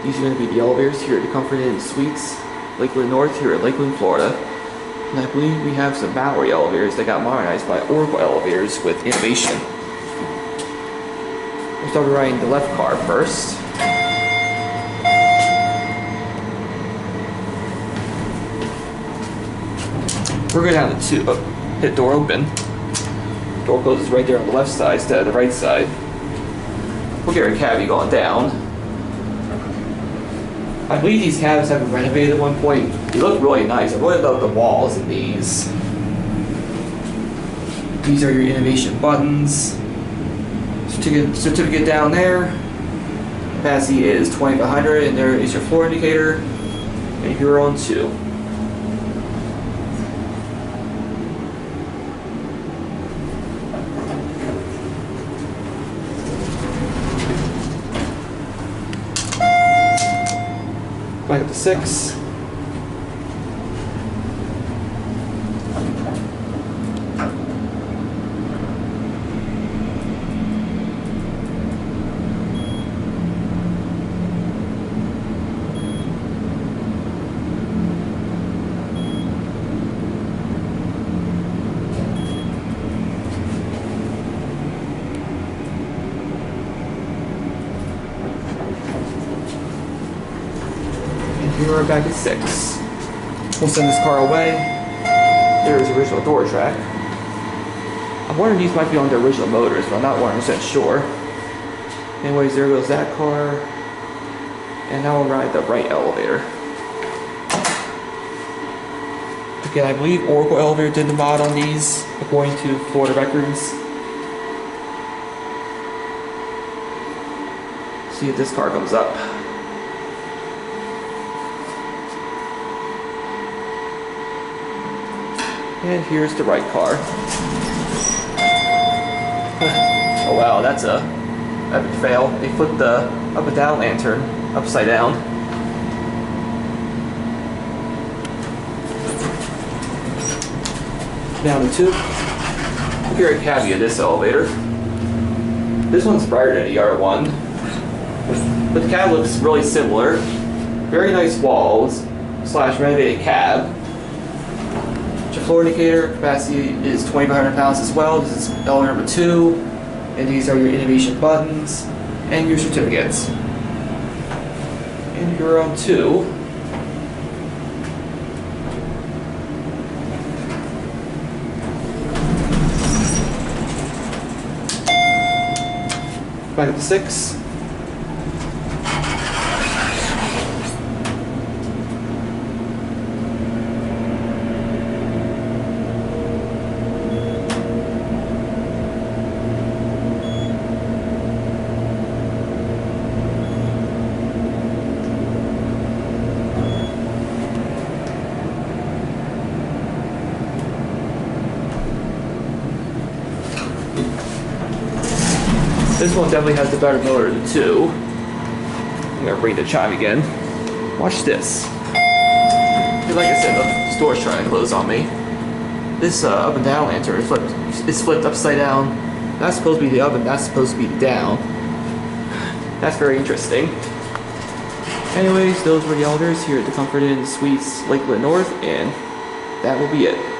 These are going to be the elevators here at the Comfort Inn Suites, Lakeland North here at Lakeland, Florida. And I believe we have some Mowrey elevators that got modernized by Oracle Elevators with innovation. We'll start riding the left car first. We're going down to 2. Hit door open. Door closes right there on the left side instead of the right side. We'll get our cabbie going down. I believe these cabs have been renovated at one point. They look really nice. I really love the walls in these. These are your innovation buttons. Certificate down there. Capacity is 2,500, and there is your floor indicator. And you're on 2. Back up to 6. Here we're back at 6. We'll send this car away. There's the original door track. I'm wondering if these might be on the original motors, but I'm not 100% sure. Anyways, there goes that car. And now we'll ride the right elevator. Again, I believe Oracle Elevator did the mod on these, according to Florida records. See if this car comes up. And here's the right car. Oh wow, that's a epic fail. They flipped the up and down lantern upside down. Down to 2. Look here at cabbie of this elevator. This one's brighter than the other one, but the cab looks really similar. Very nice walls / renovated cab. Floor indicator capacity is 2,500 pounds as well. This is elevator number 2, and these are your innovation buttons and your certificates. And you're on 2. Back up to 6. This one definitely has the better motor of the 2. I'm gonna ring the chime again. Watch this. Like I said, the store's trying to close on me. This up and down lantern is flipped upside down. That's supposed to be the up and that's supposed to be the down. That's very interesting. Anyways, those were the elevators here at the Comfort Inn Suites, Lakeland North, and that will be it.